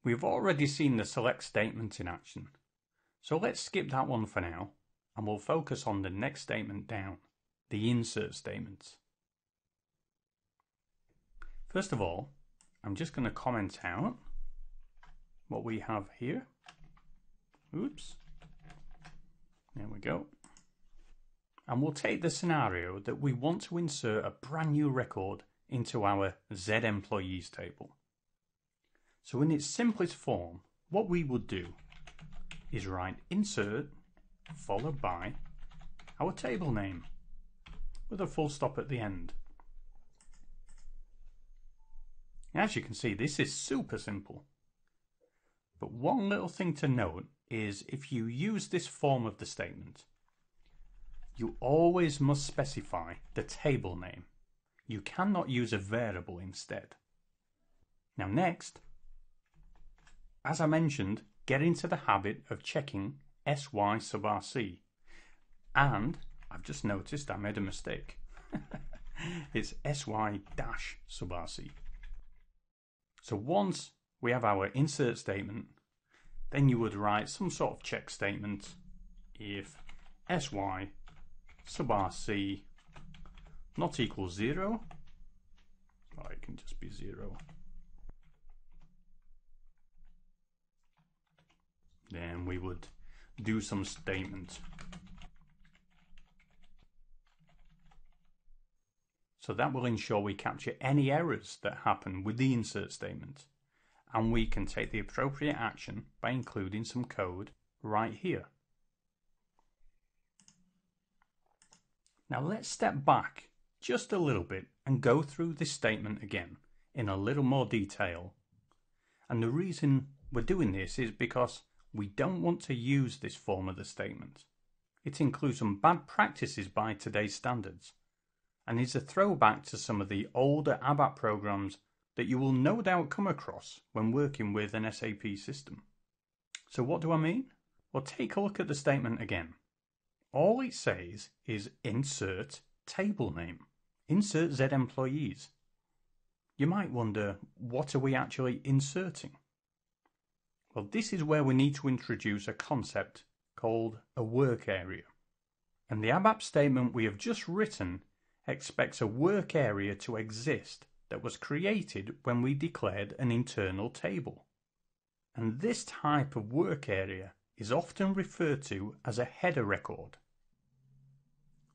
We've already seen the select statement in action, so let's skip that one for now and we'll focus on the next statement down, the insert statement. First of all, I'm just going to comment out what we have here. Oops. There we go. And we'll take the scenario that we want to insert a brand new record into our Z employees table. So in its simplest form, what we would do is write insert followed by our table name with a full stop at the end. As you can see, this is super simple. But one little thing to note is if you use this form of the statement, you always must specify the table name. You cannot use a variable instead. Now next, as I mentioned, get into the habit of checking sy sub rc. And I've just noticed I made a mistake. It's sy dash sub rc. So once we have our insert statement, then you would write some sort of check statement if sy sub rc not equals 0, or it can just be 0. Then we would do some statement. So that will ensure we capture any errors that happen with the insert statement, and we can take the appropriate action by including some code right here. Now let's step back just a little bit and go through this statement again in a little more detail. And the reason we're doing this is because we don't want to use this form of the statement. It includes some bad practices by today's standards, and is a throwback to some of the older ABAP programs that you will no doubt come across when working with an SAP system. So what do I mean? Well, take a look at the statement again. All it says is insert table name, insert Z employees. You might wonder, what are we actually inserting? Well, this is where we need to introduce a concept called a work area. And the ABAP statement we have just written expects a work area to exist that was created when we declared an internal table. And this type of work area is often referred to as a header record.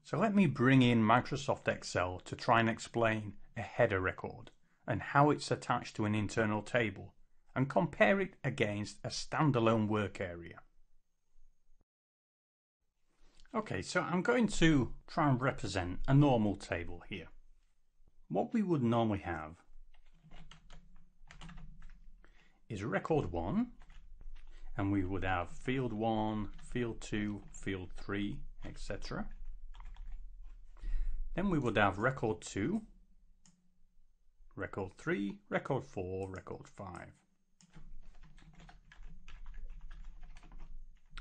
So let me bring in Microsoft Excel to try and explain a header record and how it's attached to an internal table, and compare it against a standalone work area. Okay, so I'm going to try and represent a normal table here. What we would normally have is record 1, and we would have field 1, field 2, field 3, etc. Then we would have record 2, record 3, record 4, record 5.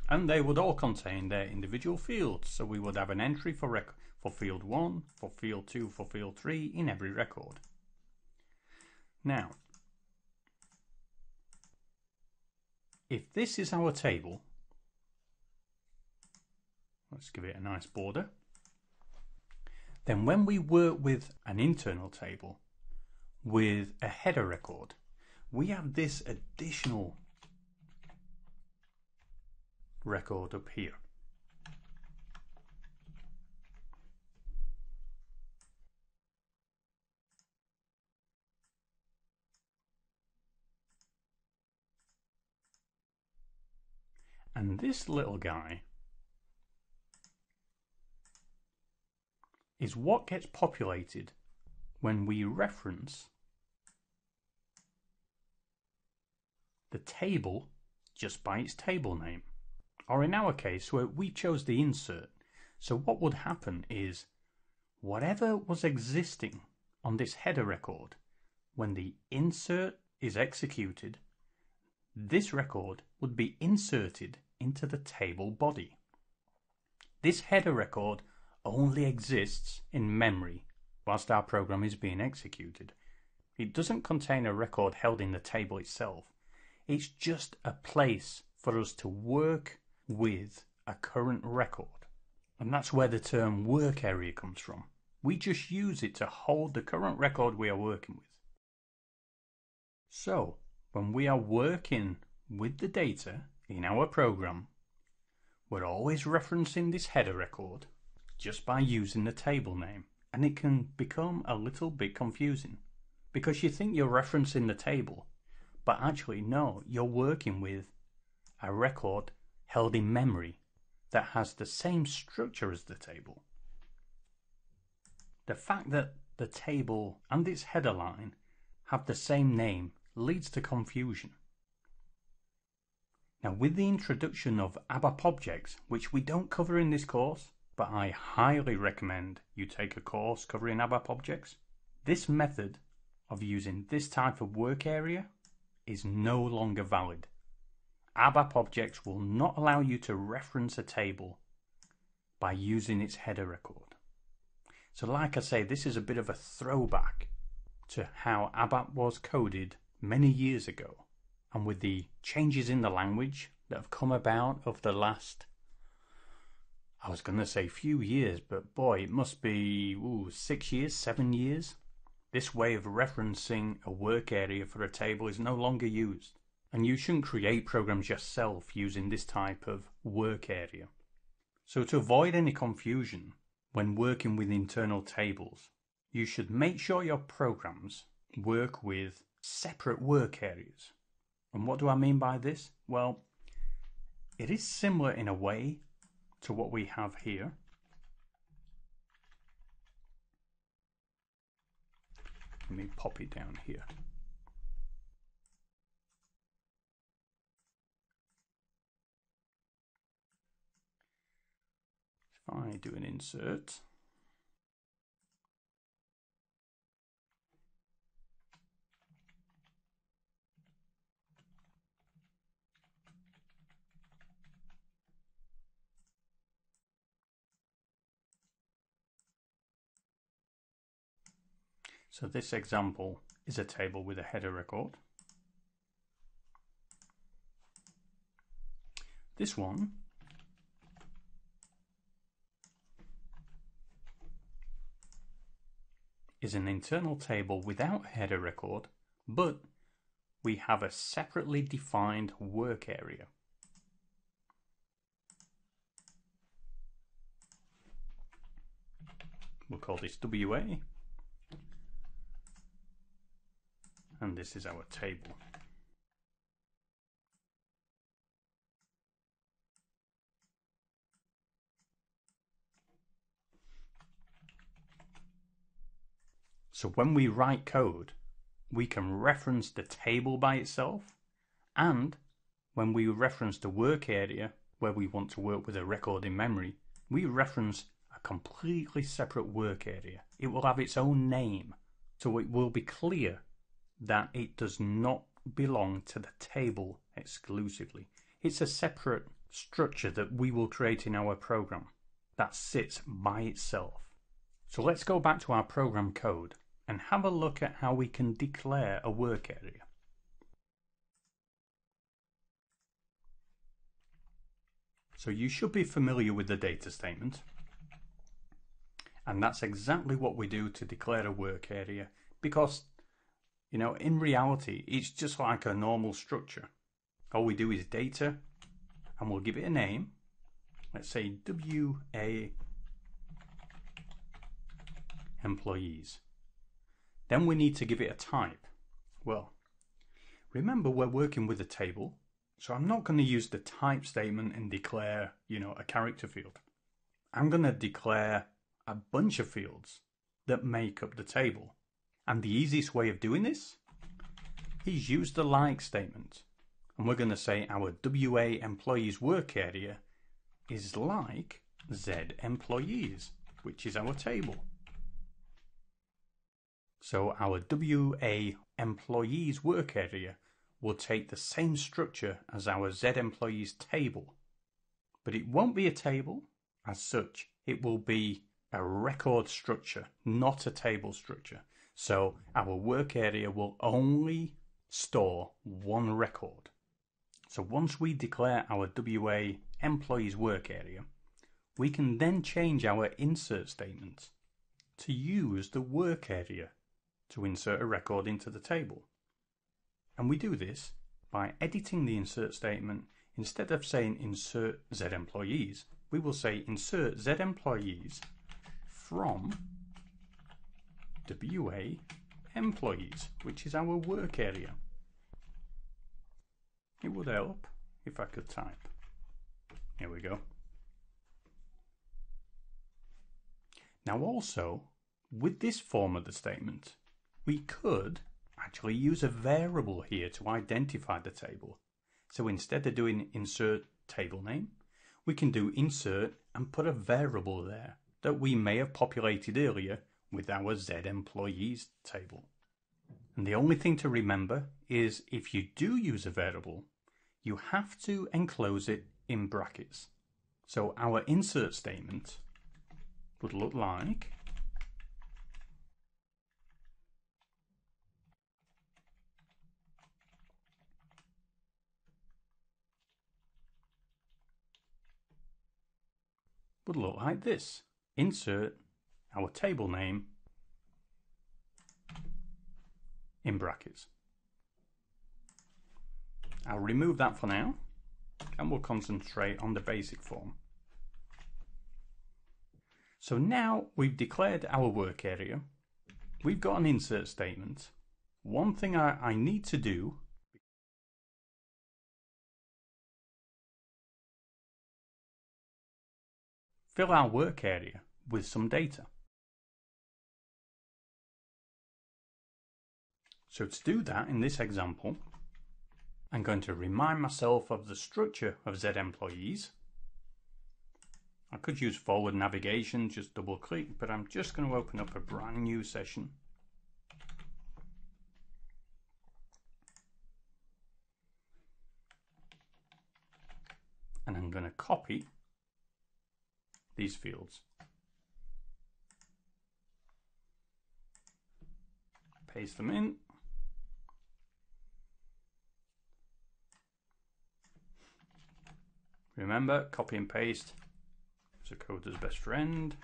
And they would all contain their individual fields. So we would have an entry for field 1, for field 2, for field 3 in every record. Now, if this is our table, let's give it a nice border, then when we work with an internal table with a header record, we have this additional record up here. And this little guy is what gets populated when we reference the table just by its table name. Or in our case, where we chose the insert. So what would happen is whatever was existing on this header record, when the insert is executed, this record would be inserted into the table body. This header record only exists in memory whilst our program is being executed. It doesn't contain a record held in the table itself. It's just a place for us to work with a current record. And that's where the term work area comes from. We just use it to hold the current record we are working with. So, when we are working with the data in our program, we're always referencing this header record just by using the table name. And it can become a little bit confusing because you think you're referencing the table, but actually no, you're working with a record held in memory that has the same structure as the table. The fact that the table and its header line have the same name leads to confusion. Now, with the introduction of ABAP objects, which we don't cover in this course, but I highly recommend you take a course covering ABAP objects, this method of using this type of work area is no longer valid. ABAP objects will not allow you to reference a table by using its header record. So like I say, this is a bit of a throwback to how ABAP was coded many years ago. And with the changes in the language that have come about of the last, I was going to say few years, but boy, it must be 6 years, 7 years. This way of referencing a work area for a table is no longer used. And you shouldn't create programs yourself using this type of work area. So to avoid any confusion when working with internal tables, you should make sure your programs work with separate work areas. And what do I mean by this? Well, it is similar in a way to what we have here. Let me pop it down here. If I do an insert, so this example is a table with a header record. This one is an internal table without header record, but we have a separately defined work area. We'll call this WA. And this is our table. So when we write code, we can reference the table by itself, and when we reference the work area where we want to work with a record in memory, we reference a completely separate work area. It will have its own name, so it will be clear that it does not belong to the table exclusively. It's a separate structure that we will create in our program that sits by itself. So let's go back to our program code and have a look at how we can declare a work area. So you should be familiar with the data statement, and that's exactly what we do to declare a work area, because in reality, it's just like a normal structure. All we do is data, and we'll give it a name. Let's say WA employees. Then we need to give it a type. Well, remember we're working with a table, so I'm not going to use the type statement and declare, a character field. I'm going to declare a bunch of fields that make up the table. And the easiest way of doing this is use the like statement. And we're going to say our WA employees work area is like Z employees, which is our table. So our WA employees work area will take the same structure as our Z employees table. But it won't be a table as such. It will be a record structure, not a table structure. So our work area will only store one record. So once we declare our WA employees work area, we can then change our insert statement to use the work area to insert a record into the table. And we do this by editing the insert statement. Instead of saying insert Z employees, we will say insert Z employees from WA employees, which is our work area. It would help if I could type. Here we go. Now also, with this form of the statement, we could actually use a variable here to identify the table. So instead of doing insert table name, we can do insert and put a variable there that we may have populated earlier with our Z employees table. And the only thing to remember is if you do use a variable, you have to enclose it in brackets. So our insert statement would look like this. Insert our table name in brackets. I'll remove that for now and we'll concentrate on the basic form. So now we've declared our work area. We've got an insert statement. One thing I need to do fill our work area with some data. So to do that in this example, I'm going to remind myself of the structure of Z employees. I could use forward navigation, just double click, but I'm just going to open up a brand new session. And I'm going to copy these fields. Paste them in. Remember, copy and paste is a coder's best friend.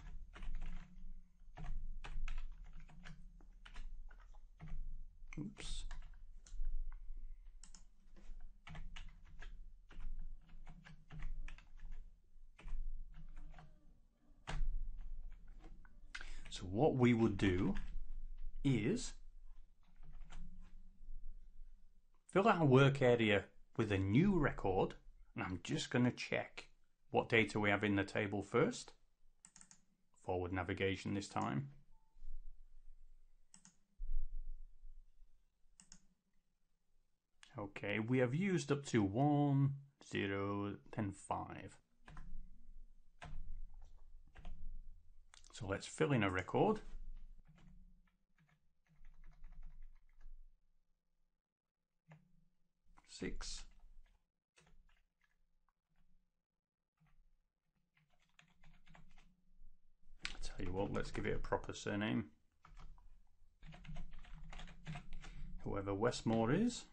Oops. So what we would do is fill our work area with a new record, and I'm just going to check what data we have in the table first. Forward navigation this time. Okay, we have used up to 1, 0, 10, 5. So let's fill in a record. Six. Tell you what, let's give it a proper surname. Whoever Westmore is.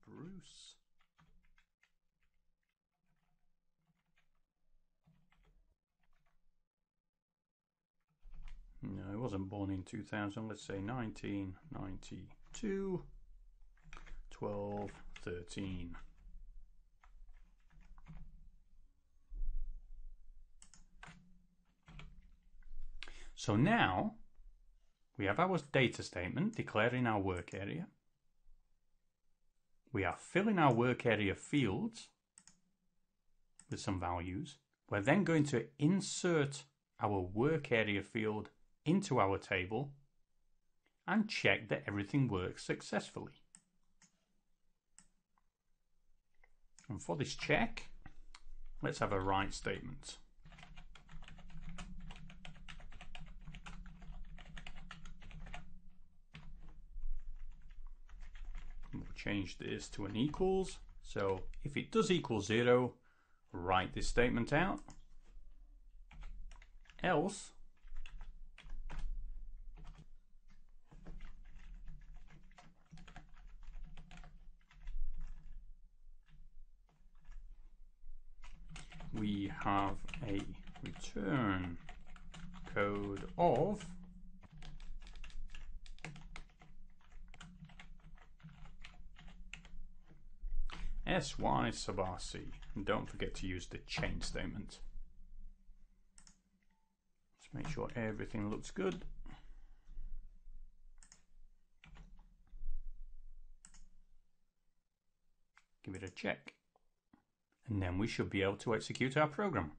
Bruce. No, he wasn't born in 2000. Let's say 1992. 12/13. So now we have our data statement declaring our work area. We are filling our work area fields with some values. We're then going to insert our work area field into our table and check that everything works successfully. And for this check, let's have a write statement. We'll change this to an equals. So if it does equal 0, write this statement out. Else, we have a return code of sy sub rc, and don't forget to use the chain statement. Let's make sure everything looks good. Give it a check, and then we should be able to execute our program.